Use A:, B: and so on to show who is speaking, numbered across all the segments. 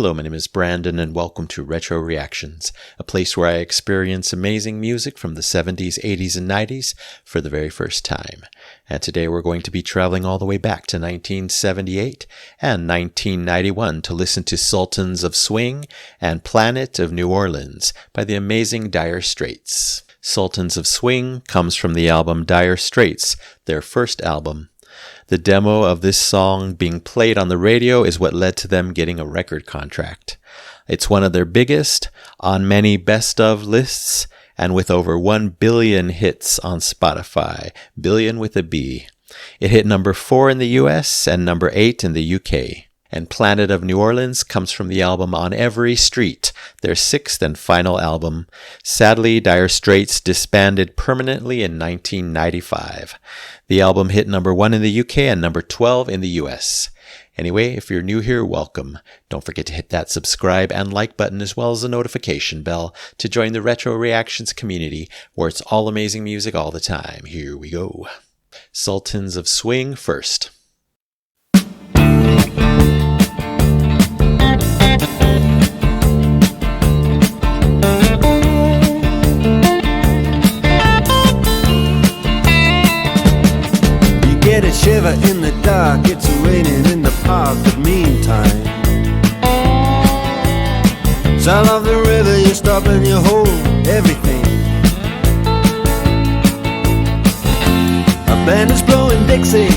A: Hello, my name is Brandon, and welcome to Retro Reactions, a place where I experience amazing music from the 70s, 80s, and 90s for the very first time. And today we're going to be traveling all the way back to 1978 and 1991 to listen to Sultans of Swing and Planet of New Orleans by the amazing Dire Straits. Sultans of Swing comes from the album Dire Straits, their first album. The demo of this song being played on the radio is what led to them getting a record contract. It's one of their biggest, on many best of lists, and with over 1 billion hits on Spotify, billion with a B. It hit number 4 in the US and number 8 in the UK. And Planet of New Orleans comes from the album On Every Street, their 6th and final album. Sadly, Dire Straits disbanded permanently in 1995. The album hit number 1 in the UK and number 12 in the US. Anyway, if you're new here, welcome. Don't forget to hit that subscribe and like button as well as the notification bell to join the Retro Reactions community where it's all amazing music all the time. Here we go. Sultans of Swing first.
B: Get a shiver in the dark, it's raining in the park, but meantime south of the river you stop and you hold everything. A band is blowing Dixie,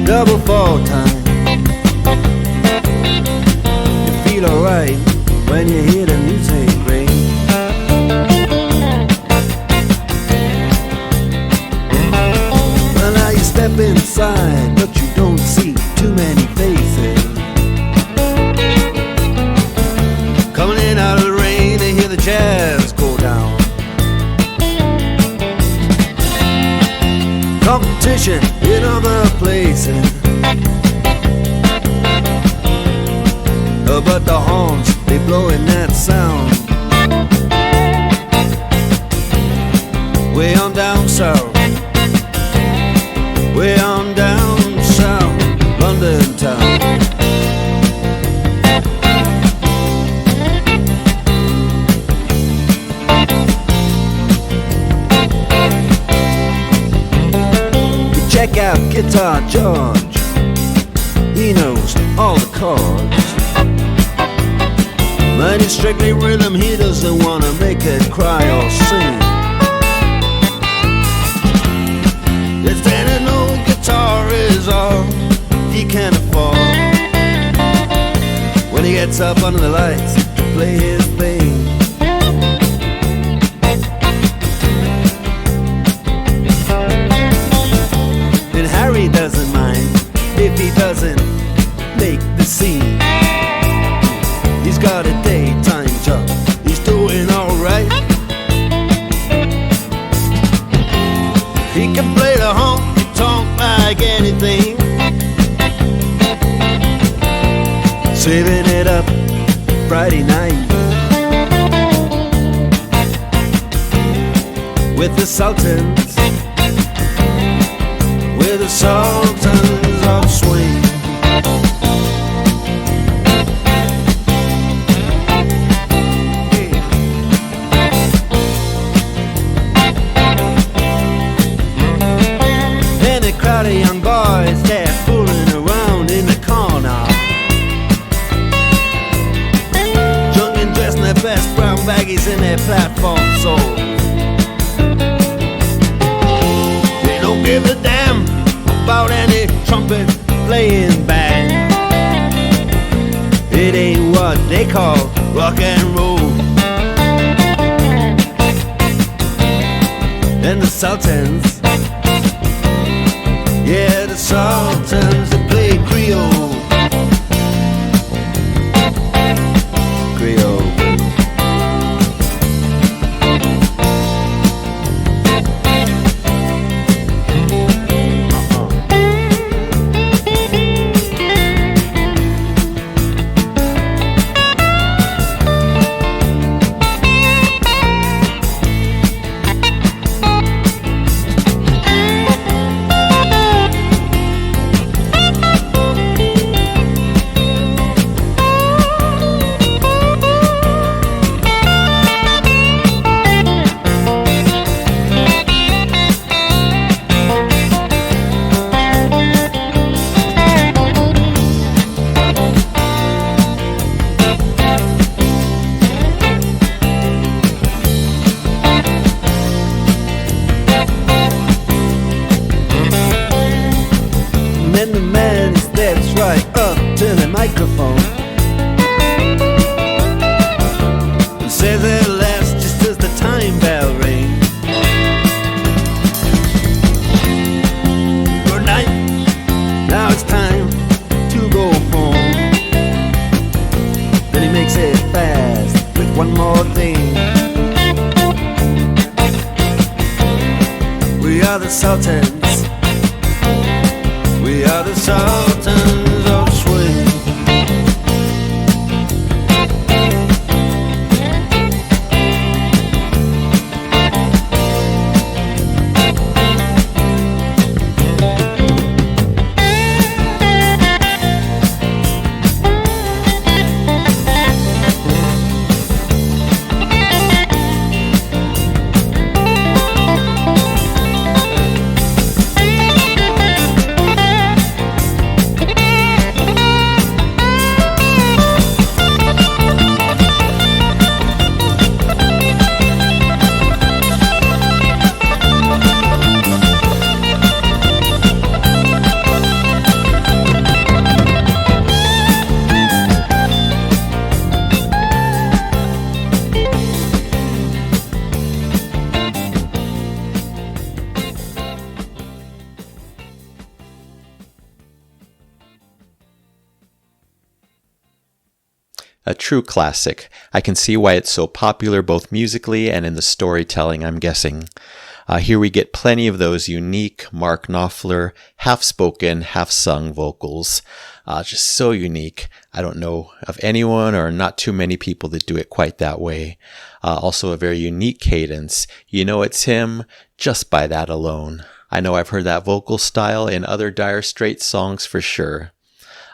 B: double fall time. You feel alright when you hear the music ring. Step inside, but you don't see too many faces. Coming in out of the rain to hear the jazz go down. Competition in other places, but the horns, they blowing that sound. Way on down south, way on down south, London town. You check out Guitar George, he knows all the chords. But it's strictly rhythm, he doesn't want to make it cry or sing. If then an old guitar is all he can afford, when he gets up under the lights to play his thing. And Harry doesn't mind if he doesn't make the scene. He's got a daytime job, he's doing alright. He can play the honky-tonk like anything, saving it up Friday night with the Sultans, with the Sultans of Swing. Crowd of young boys, they're fooling around in the corner, drunk and dressed in their best brown baggies in their platform soles. They don't give a damn about any trumpet playing band. It ain't what they call rock and roll. And the Sultans, yeah, the Sultans, they play Creole. Creole. That's right, up to the microphone. And says it last just as the time bell rings. Good night, now it's time to go home. Then he makes it fast with one more thing. We are the Sultans. We are the Sultans of Swing.
A: A true classic. I can see why it's so popular both musically and in the storytelling, I'm guessing. Here we get plenty of those unique Mark Knopfler, half-spoken, half-sung vocals. Just so unique. I don't know of anyone or not too many people that do it quite that way. Also a very unique cadence. You know it's him just by that alone. I know I've heard that vocal style in other Dire Straits songs for sure.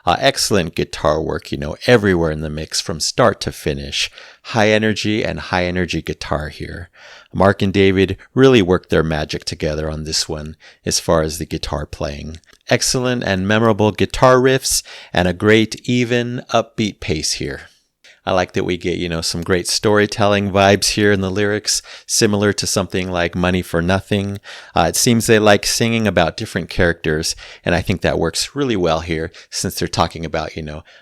A: Excellent guitar work, everywhere in the mix from start to finish. High energy and high energy guitar here. Mark and David really worked their magic together on this one as far as the guitar playing. Excellent and memorable guitar riffs and a great, even, upbeat pace here. I like that we get, some great storytelling vibes here in the lyrics, similar to something like Money for Nothing. It seems they like singing about different characters, and I think that works really well here since they're talking about,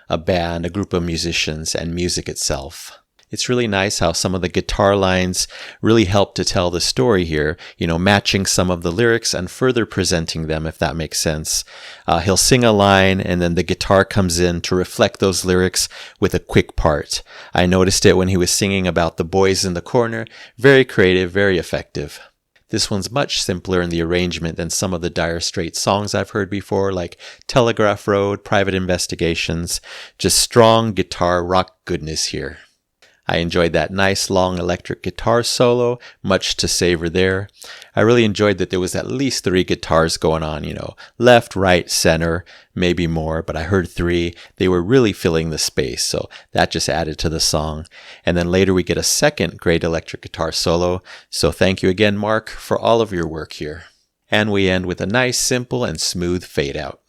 A: a band, a group of musicians, and music itself. It's really nice how some of the guitar lines really help to tell the story here, matching some of the lyrics and further presenting them, if that makes sense. He'll sing a line and then the guitar comes in to reflect those lyrics with a quick part. I noticed it when he was singing about the boys in the corner. Very creative, very effective. This one's much simpler in the arrangement than some of the Dire Straits songs I've heard before, like Telegraph Road, Private Investigations. Just strong guitar rock goodness here. I enjoyed that nice long electric guitar solo, much to savor there. I really enjoyed that there was at least 3 guitars going on, left, right, center, maybe more, but I heard 3. They were really filling the space, so that just added to the song. And then later we get a second great electric guitar solo, so thank you again, Mark, for all of your work here. And we end with a nice, simple, and smooth fade out.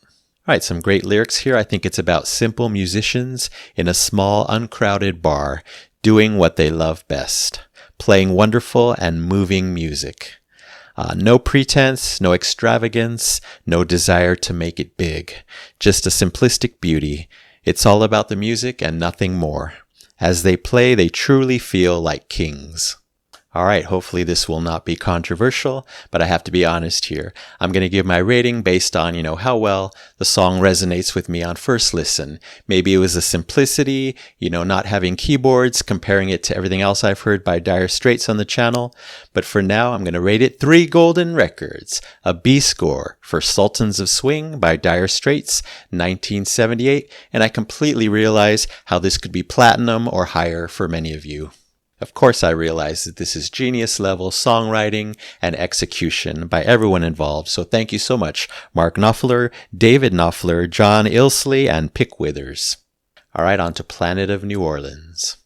A: All right, some great lyrics here. I think it's about simple musicians in a small, uncrowded bar, doing what they love best, playing wonderful and moving music. No pretense, no extravagance, no desire to make it big, just a simplistic beauty. It's all about the music and nothing more. As they play, they truly feel like kings. All right, hopefully this will not be controversial, but I have to be honest here. I'm going to give my rating based on, how well the song resonates with me on first listen. Maybe it was the simplicity, not having keyboards, comparing it to everything else I've heard by Dire Straits on the channel. But for now, I'm going to rate it 3 golden records, a B score for Sultans of Swing by Dire Straits, 1978, and I completely realize how this could be platinum or higher for many of you. Of course, I realize that this is genius-level songwriting and execution by everyone involved, so thank you so much, Mark Knopfler, David Knopfler, John Ilsley, and Pick Withers. All right, on to Planet of New Orleans.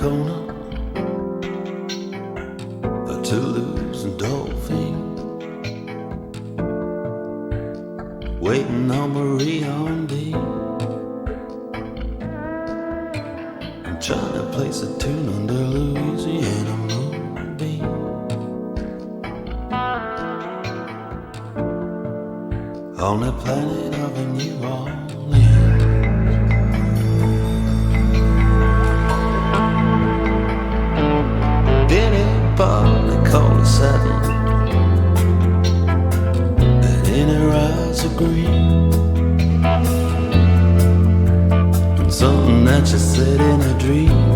B: corner, a Toulouse and dolphin, waiting on Marie on D. I'm trying to place a tune under Louisiana moonbeam. On the planet of a New Orleans, anybody call it seven, and in her eyes are green, and something that you said in a dream.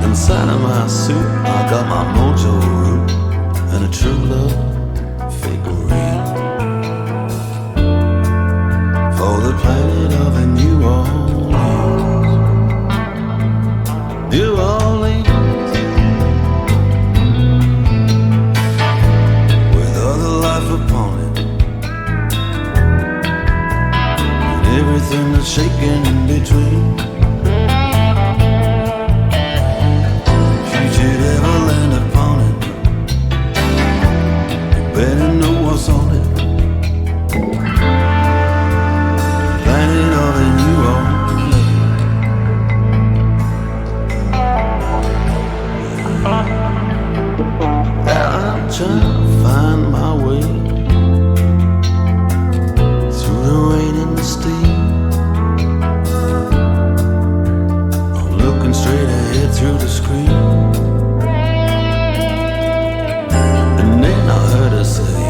B: Inside of my suit, I got my mojo root and a true love figurine for the planet of a New Orleans. New Orleans, with other life upon it, and everything that's shaking in between. If you should ever land upon it, you better know what's on it. Planet of a New Orleans. I'm trying to find my way through the rain and the steam. I'm looking straight ahead through the screen, and then I heard her say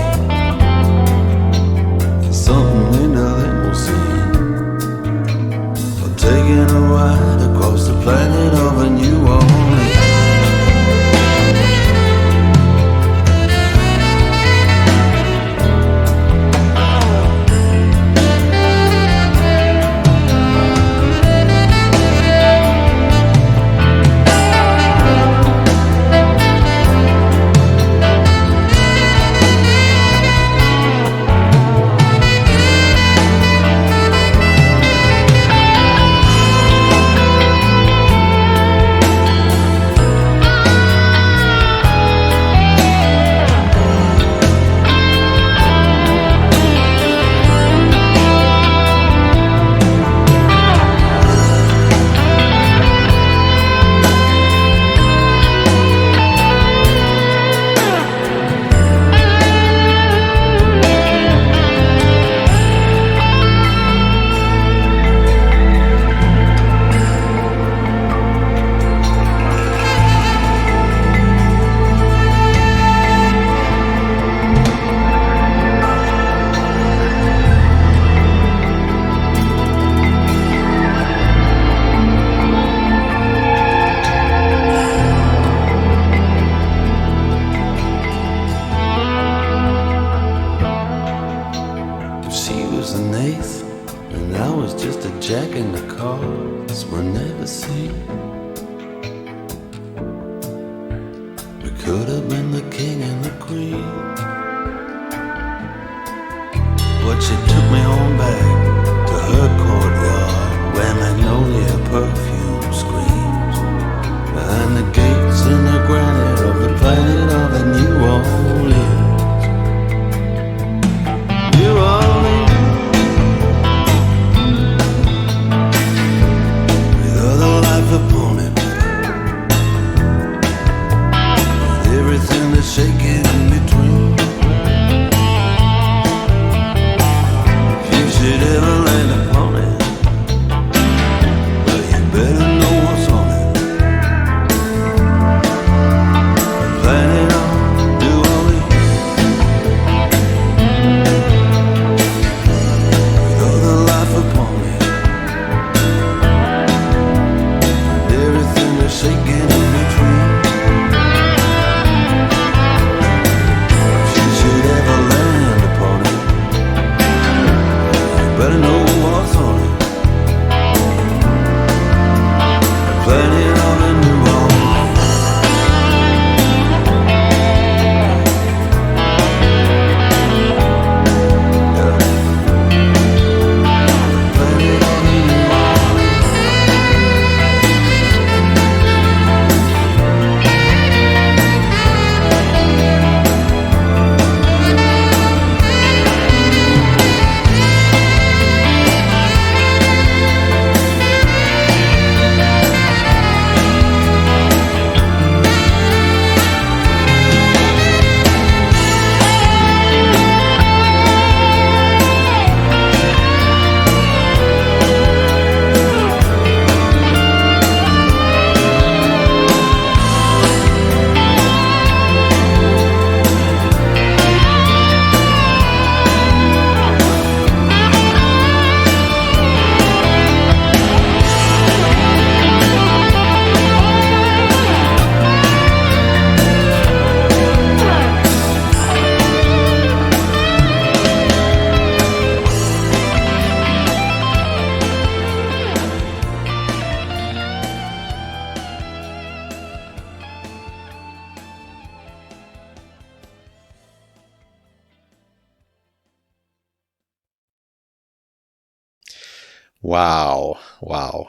B: something in the limousine, I'm taking a ride across the planet of a New Orleans. An eighth, and I was just a jack in the cards we'll never see. We could have been the king and the queen, but she took me on back to her courtyard where magnolia perfume screams, behind the gates in the granite of the planet of a New Orleans. New Orleans, upon it, with everything that's shaking in between. If you should ever land upon it, well, you better know what's on it. Planet of New Orleans, with all the life upon it, shaking in between. If
A: Wow. Wow.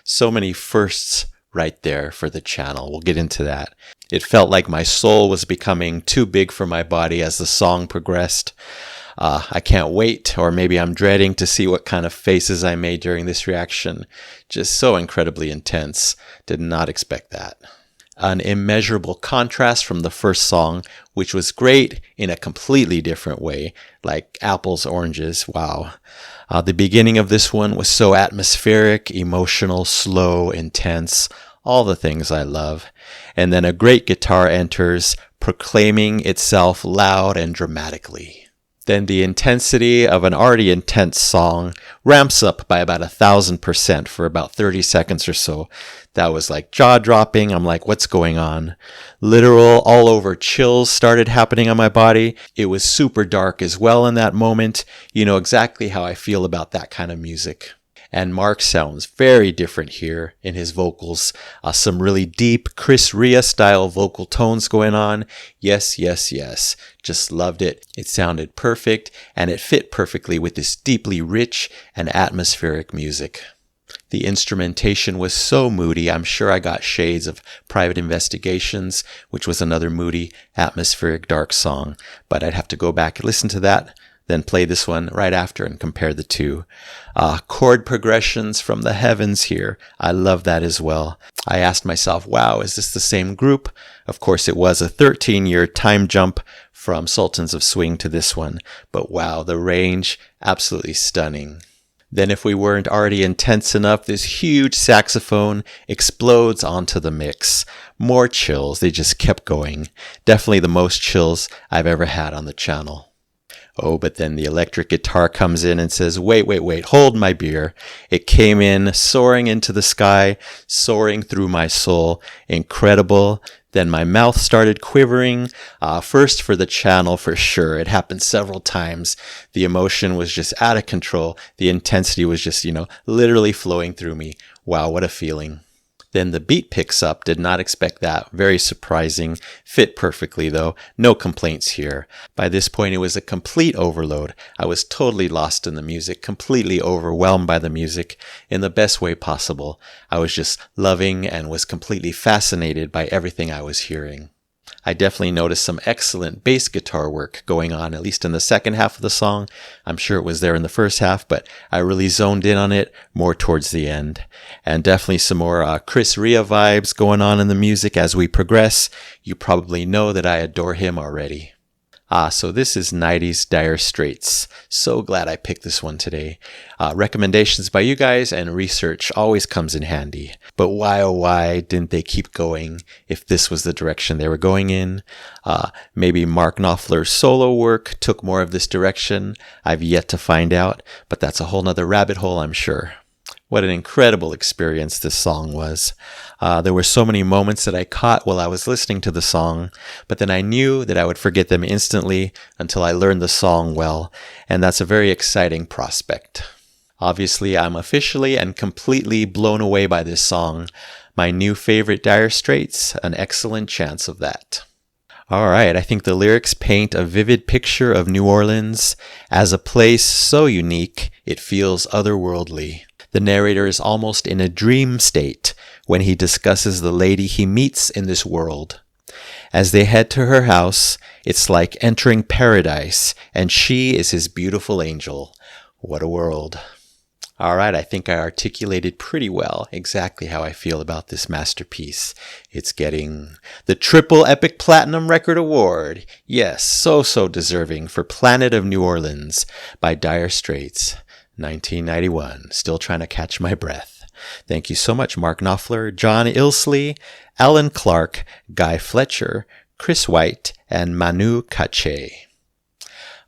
A: So many firsts right there for the channel. We'll get into that. It felt like my soul was becoming too big for my body as the song progressed. I can't wait, or maybe I'm dreading to see what kind of faces I made during this reaction. Just so incredibly intense. Did not expect that. An immeasurable contrast from the first song, which was great in a completely different way, like apples, oranges. Wow. The beginning of this one was so atmospheric, emotional, slow, intense, all the things I love. And then a great guitar enters, proclaiming itself loud and dramatically. Then the intensity of an already intense song ramps up by about 1,000% for about 30 seconds or so. That was like jaw-dropping. I'm like, what's going on? Literal all over chills started happening on my body. It was super dark as well in that moment. You know exactly how I feel about that kind of music. And Mark sounds very different here in his vocals. Some really deep Chris Rea style vocal tones going on. Yes, yes, yes. Just loved it. It sounded perfect, and it fit perfectly with this deeply rich and atmospheric music. The instrumentation was so moody. I'm sure I got shades of Private Investigations, which was another moody, atmospheric, dark song. But I'd have to go back and listen to that, then play this one right after and compare the two. Chord progressions from the heavens here. I love that as well. I asked myself, wow, is this the same group? Of course, it was a 13-year time jump from Sultans of Swing to this one. But wow, the range, absolutely stunning. Then if we weren't already intense enough, this huge saxophone explodes onto the mix. More chills. They just kept going. Definitely the most chills I've ever had on the channel. Oh, but then the electric guitar comes in and says, wait, hold my beer. It came in, soaring into the sky, soaring through my soul. Incredible. Then my mouth started quivering. First for the channel, for sure. It happened several times. The emotion was just out of control. The intensity was just, literally flowing through me. Wow, what a feeling. Then the beat picks up. Did not expect that. Very surprising. Fit perfectly though. No complaints here. By this point it was a complete overload. I was totally lost in the music, completely overwhelmed by the music in the best way possible. I was just loving and was completely fascinated by everything I was hearing. I definitely noticed some excellent bass guitar work going on, at least in the second half of the song. I'm sure it was there in the first half, but I really zoned in on it more towards the end. And definitely some more Chris Rea vibes going on in the music as we progress. You probably know that I adore him already. So this is 90s Dire Straits. So glad I picked this one today. Recommendations by you guys and research always comes in handy. But why, oh why didn't they keep going if this was the direction they were going in? Maybe Mark Knopfler's solo work took more of this direction. I've yet to find out, but that's a whole nother rabbit hole, I'm sure. What an incredible experience this song was. There were so many moments that I caught while I was listening to the song, but then I knew that I would forget them instantly until I learned the song well, and that's a very exciting prospect. Obviously, I'm officially and completely blown away by this song. My new favorite Dire Straits, an excellent chance of that. All right, I think the lyrics paint a vivid picture of New Orleans as a place so unique it feels otherworldly. The narrator is almost in a dream state when he discusses the lady he meets in this world. As they head to her house, it's like entering paradise, and she is his beautiful angel. What a world. All right, I think I articulated pretty well exactly how I feel about this masterpiece. It's getting the Triple Epic Platinum Record Award. Yes, so deserving for Planet of New Orleans by Dire Straits. 1991. Still trying to catch my breath. Thank you so much, Mark Knopfler, John Ilsley, Alan Clark, Guy Fletcher, Chris White, and Manu Katché.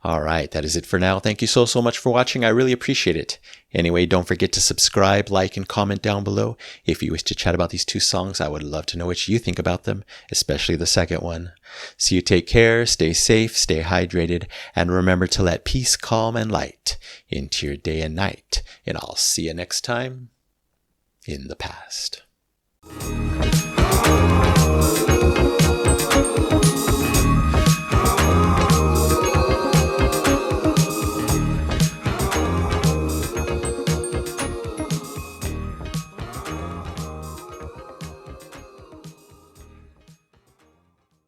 A: All right, that is it for now. Thank you so much for watching. I really appreciate it. Anyway, don't forget to subscribe, like, and comment down below. If you wish to chat about these two songs, I would love to know what you think about them, especially the second one. So you take care, stay safe, stay hydrated, and remember to let peace, calm, and light into your day and night. And I'll see you next time in the past.